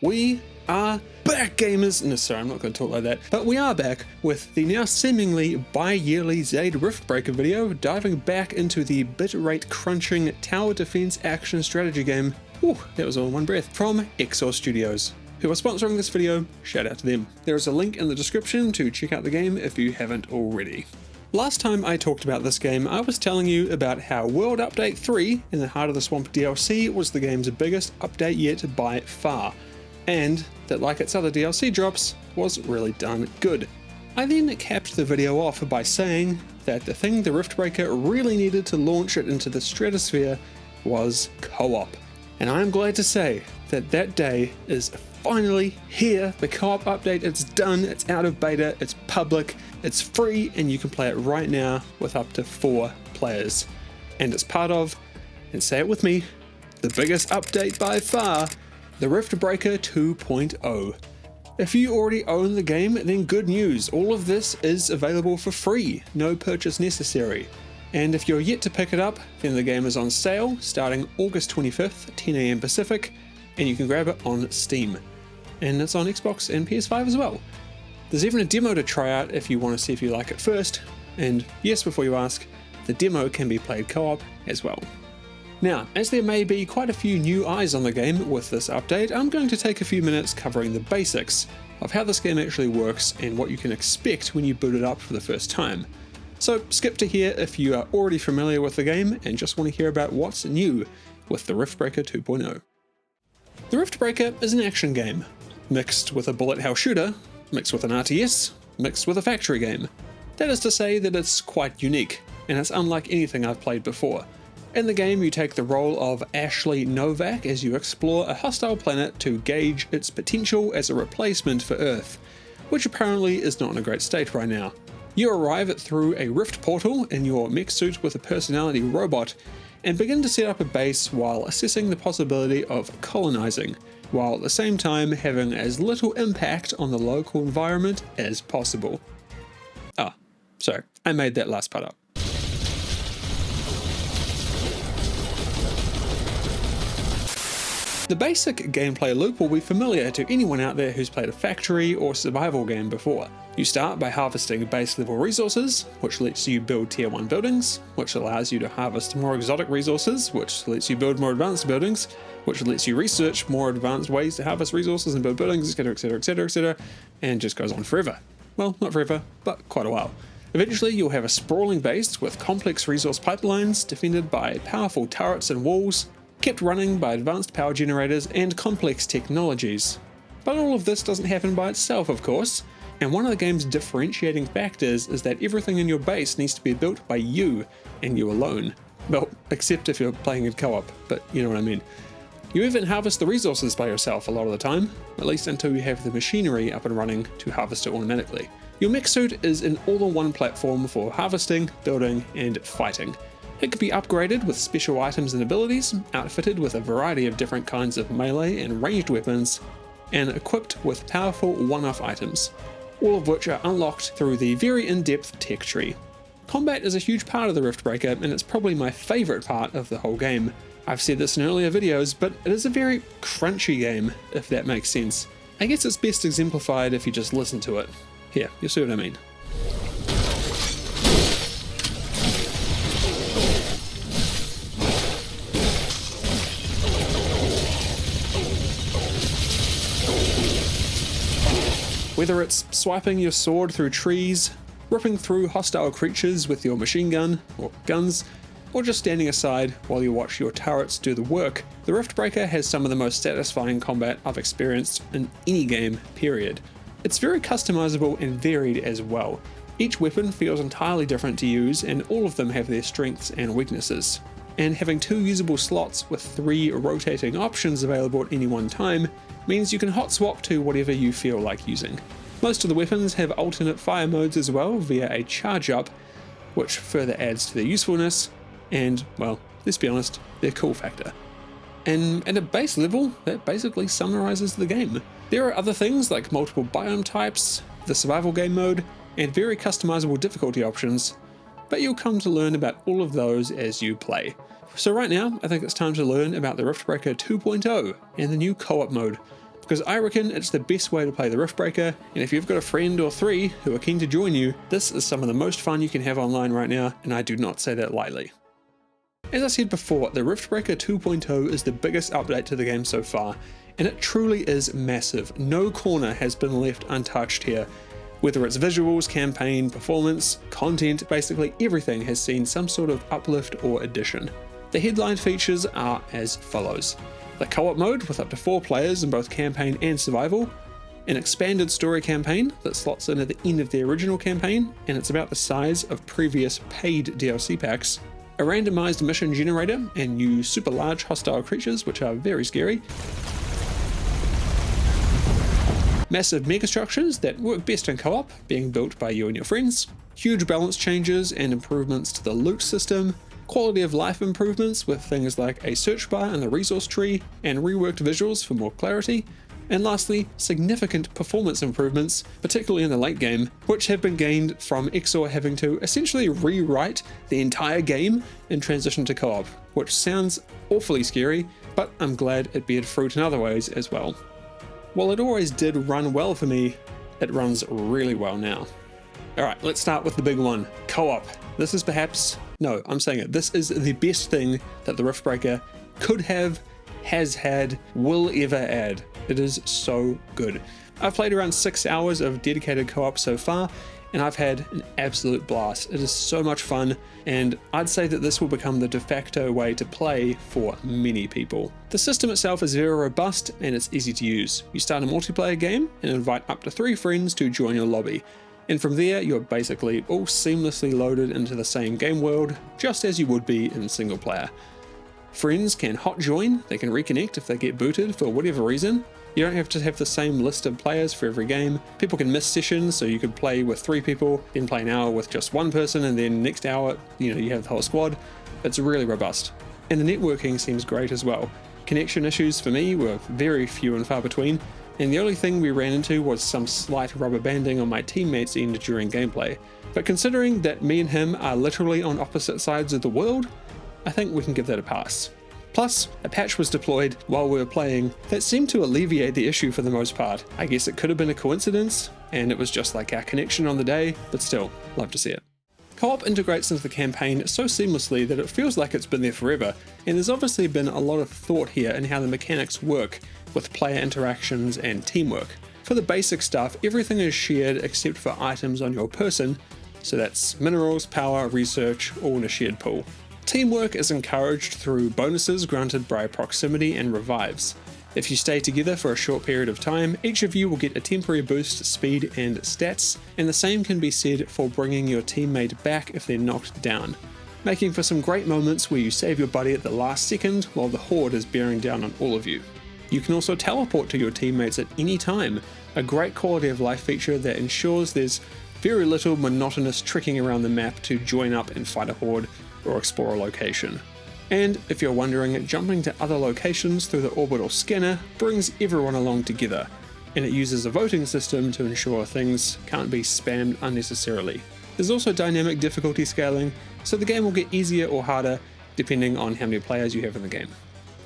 We are back, gamers! No, sorry, I'm not going to talk like that. But we are back with the now seemingly bi-yearly Zaid Riftbreaker video, diving back into the bitrate crunching tower defense action strategy game. Whew, that was all in one breath. From Exor Studios, who are sponsoring this video. Shout out to them. There is a link in the description to check out the game if you haven't already. Last time I talked about this game, I was telling you about how World Update 3 in the Heart of the Swamp DLC was the game's biggest update yet by far, and that, like its other DLC drops, was really done good. I then capped the video off by saying that the thing the Riftbreaker really needed to launch it into the stratosphere was co-op. And I'm glad to say that that day is finally here. The co-op update, it's done, it's out of beta, it's public, it's free, and you can play it right now with up to 4 players. And it's part of, and say it with me, the biggest update by far, the Riftbreaker 2.0. If you already own the game, then good news, all of this is available for free, no purchase necessary. And if you're yet to pick it up, then the game is on sale starting August 25th, 10 AM Pacific, and you can grab it on Steam. And it's on Xbox and PS5 as well. There's even a demo to try out if you want to see if you like it first, and yes, before you ask, the demo can be played co-op as well. Now, as there may be quite a few new eyes on the game with this update, I'm going to take a few minutes covering the basics of how this game actually works and what you can expect when you boot it up for the first time. So skip to here if you are already familiar with the game and just want to hear about what's new with the Riftbreaker 2.0. The Riftbreaker is an action game, mixed with a bullet hell shooter, mixed with an RTS, mixed with a factory game. That is to say that it's quite unique, and it's unlike anything I've played before. In the game, you take the role of Ashley Novak as you explore a hostile planet to gauge its potential as a replacement for Earth, which apparently is not in a great state right now. You arrive through a rift portal in your mech suit with a personality robot and begin to set up a base while assessing the possibility of colonizing, while at the same time having as little impact on the local environment as possible. Sorry, I made that last part up. The basic gameplay loop will be familiar to anyone out there who's played a factory or survival game before. You start by harvesting base level resources, which lets you build tier 1 buildings, which allows you to harvest more exotic resources, which lets you build more advanced buildings, which lets you research more advanced ways to harvest resources and build buildings, etc, etc, etc, etc, and just goes on forever. Well, not forever, but quite a while. Eventually you'll have a sprawling base with complex resource pipelines defended by powerful turrets and walls, kept running by advanced power generators and complex technologies. But all of this doesn't happen by itself, of course, and one of the game's differentiating factors is that everything in your base needs to be built by you, and you alone. Well, except if you're playing in co-op, but you know what I mean. You even harvest the resources by yourself a lot of the time, at least until you have the machinery up and running to harvest it automatically. Your mech suit is an all-in-one platform for harvesting, building, and fighting. It can be upgraded with special items and abilities, outfitted with a variety of different kinds of melee and ranged weapons, and equipped with powerful one-off items, all of which are unlocked through the very in-depth tech tree. Combat is a huge part of the Riftbreaker, and it's probably my favourite part of the whole game. I've said this in earlier videos, but it is a very crunchy game, if that makes sense. I guess it's best exemplified if you just listen to it. Here, you'll see what I mean. Whether it's swiping your sword through trees, ripping through hostile creatures with your machine gun or guns, or just standing aside while you watch your turrets do the work, the Riftbreaker has some of the most satisfying combat I've experienced in any game, period. It's very customizable and varied as well. Each weapon feels entirely different to use, and all of them have their strengths and weaknesses. And having 2 usable slots with 3 rotating options available at any one time means you can hot swap to whatever you feel like using. Most of the weapons have alternate fire modes as well via a charge up, which further adds to their usefulness, and, well, let's be honest, their cool factor. And at a base level, that basically summarizes the game. There are other things like multiple biome types, the survival game mode, and very customizable difficulty options, but you'll come to learn about all of those as you play. So right now, I think it's time to learn about the Riftbreaker 2.0 and the new co-op mode. because I reckon it's the best way to play the Riftbreaker, and if you've got a friend or three who are keen to join you, this is some of the most fun you can have online right now, and I do not say that lightly. As I said before, the Riftbreaker 2.0 is the biggest update to the game so far, and it truly is massive. No corner has been left untouched here. Whether it's visuals, campaign, performance, content, basically everything has seen some sort of uplift or addition. The headline features are as follows: the co-op mode with up to 4 players in both campaign and survival, an expanded story campaign that slots in at the end of the original campaign and it's about the size of previous paid DLC packs, a randomized mission generator and new super large hostile creatures which are very scary, massive megastructures that work best in co-op being built by you and your friends, huge balance changes and improvements to the loot system, quality of life improvements with things like a search bar in the resource tree and reworked visuals for more clarity, and lastly, significant performance improvements, particularly in the late game, which have been gained from Exor having to essentially rewrite the entire game and transition to co-op, which sounds awfully scary, but I'm glad it beared fruit in other ways as well. While it always did run well for me, it runs really well now. Alright, let's start with the big one, co-op. This is perhaps, no, I'm saying it, this is the best thing that the Riftbreaker could have, has had, will ever add. It is so good. I've played around 6 hours of dedicated co-op so far, and I've had an absolute blast. It is so much fun, and I'd say that this will become the de facto way to play for many people. The system itself is very robust and it's easy to use. You start a multiplayer game and invite up to 3 friends to join your lobby. And from there, you're basically all seamlessly loaded into the same game world, just as you would be in single player. Friends can hot join, they can reconnect if they get booted for whatever reason. You don't have to have the same list of players for every game. People can miss sessions, so you could play with 3 people, then play an hour with just 1 person, and then next hour, you have the whole squad. It's really robust. And the networking seems great as well. Connection issues for me were very few and far between, and the only thing we ran into was some slight rubber banding on my teammate's end during gameplay. But considering that me and him are literally on opposite sides of the world, I think we can give that a pass. Plus, a patch was deployed while we were playing that seemed to alleviate the issue for the most part. I guess it could have been a coincidence, and it was just like our connection on the day, but still, love to see it. Co-op integrates into the campaign so seamlessly that it feels like it's been there forever, and there's obviously been a lot of thought here in how the mechanics work with player interactions and teamwork. For the basic stuff, everything is shared except for items on your person, so that's minerals, power, research, all in a shared pool. Teamwork is encouraged through bonuses granted by proximity and revives. If you stay together for a short period of time, each of you will get a temporary boost to speed and stats, and the same can be said for bringing your teammate back if they're knocked down, making for some great moments where you save your buddy at the last second while the horde is bearing down on all of you. You can also teleport to your teammates at any time, a great quality of life feature that ensures there's very little monotonous tricking around the map to join up and fight a horde or explore a location. And if you're wondering, jumping to other locations through the orbital scanner brings everyone along together, and it uses a voting system to ensure things can't be spammed unnecessarily. There's also dynamic difficulty scaling, so the game will get easier or harder depending on how many players you have in the game.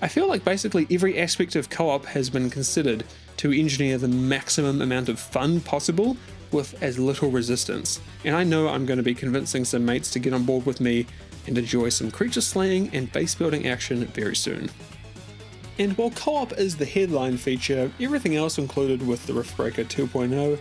I feel like basically every aspect of co-op has been considered to engineer the maximum amount of fun possible with as little resistance, and I know I'm going to be convincing some mates to get on board with me and enjoy some creature slaying and base building action very soon. And while co-op is the headline feature, everything else included with the Riftbreaker 2.0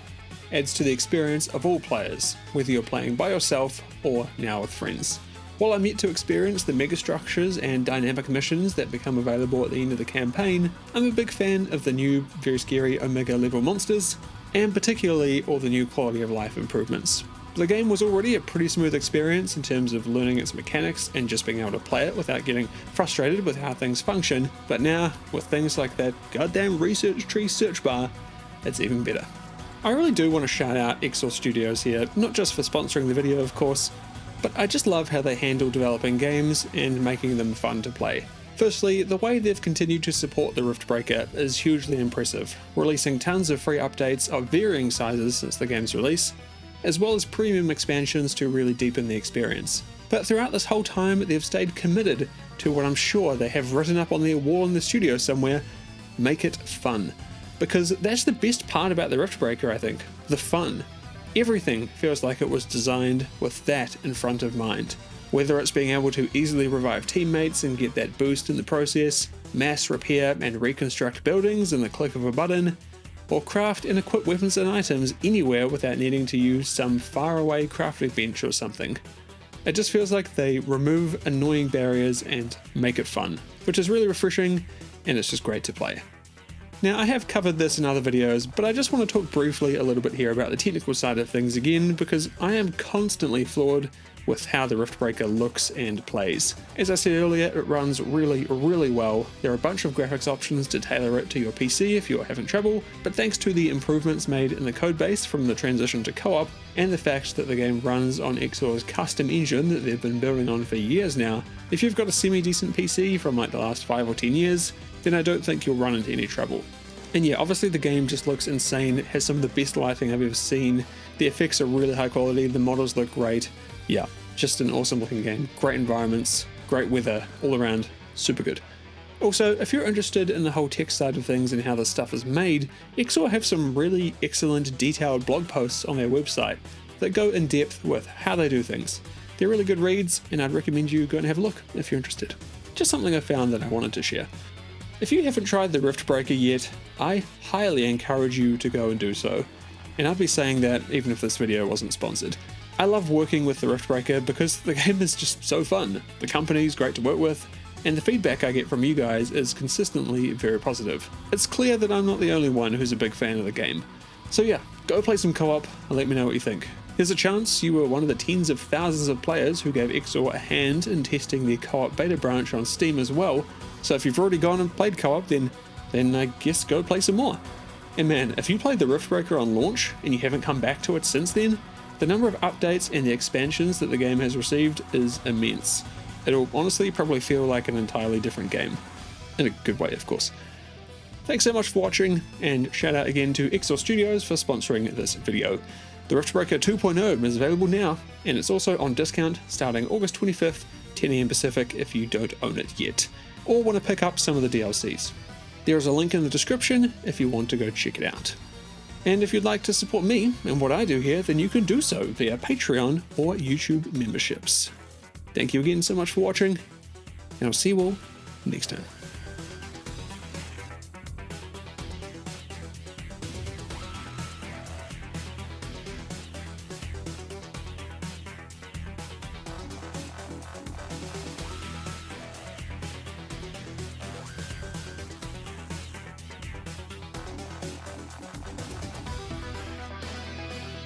adds to the experience of all players, whether you're playing by yourself or now with friends. While I'm yet to experience the megastructures and dynamic missions that become available at the end of the campaign, I'm a big fan of the new, very scary Omega level monsters, and particularly all the new quality of life improvements. The game was already a pretty smooth experience in terms of learning its mechanics and just being able to play it without getting frustrated with how things function, but now, with things like that goddamn research tree search bar, it's even better. I really do want to shout out Exor Studios here, not just for sponsoring the video of course, but I just love how they handle developing games and making them fun to play. Firstly, the way they've continued to support the Riftbreaker is hugely impressive, releasing tons of free updates of varying sizes since the game's release, as well as premium expansions to really deepen the experience. But throughout this whole time, they've stayed committed to what I'm sure they have written up on their wall in the studio somewhere: make it fun. because that's the best part about the Riftbreaker, I think. The fun. Everything feels like it was designed with that in front of mind. Whether it's being able to easily revive teammates and get that boost in the process, mass repair and reconstruct buildings in the click of a button, or craft and equip weapons and items anywhere without needing to use some faraway crafting bench or something. It just feels like they remove annoying barriers and make it fun, which is really refreshing, and it's just great to play. Now, I have covered this in other videos, but I just want to talk briefly a little bit here about the technical side of things again, because I am constantly floored with how the Riftbreaker looks and plays. As I said earlier, it runs really, really well. There are a bunch of graphics options to tailor it to your PC if you're having trouble, but thanks to the improvements made in the codebase from the transition to co-op, and the fact that the game runs on Exor's custom engine that they've been building on for years now, if you've got a semi-decent PC from like the last 5 or 10 years, then I don't think you'll run into any trouble. And yeah, obviously the game just looks insane, it has some of the best lighting I've ever seen, the effects are really high quality, the models look great. Yeah, just an awesome looking game. Great environments, great weather, all around, super good. Also, if you're interested in the whole tech side of things and how this stuff is made, Exor have some really excellent detailed blog posts on their website that go in depth with how they do things. They're really good reads, and I'd recommend you go and have a look if you're interested. Just something I found that I wanted to share. If you haven't tried the Riftbreaker yet, I highly encourage you to go and do so. And I'd be saying that even if this video wasn't sponsored. I love working with the Riftbreaker because the game is just so fun, the company's great to work with, and the feedback I get from you guys is consistently very positive. It's clear that I'm not the only one who's a big fan of the game. So yeah, go play some co-op and let me know what you think. There's a chance you were one of the tens of thousands of players who gave Exor a hand in testing the co-op beta branch on Steam as well, so if you've already gone and played co-op, then I guess go play some more. And man, if you played the Riftbreaker on launch and you haven't come back to it since then, the number of updates and the expansions that the game has received is immense. It'll honestly probably feel like an entirely different game. In a good way, of course. Thanks so much for watching, and shout out again to Exor Studios for sponsoring this video. The Riftbreaker 2.0 is available now, and it's also on discount starting August 25th, 10 AM Pacific if you don't own it yet, or want to pick up some of the DLCs. There is a link in the description if you want to go check it out. And if you'd like to support me and what I do here, then you can do so via Patreon or YouTube memberships. Thank you again so much for watching, and I'll see you all next time.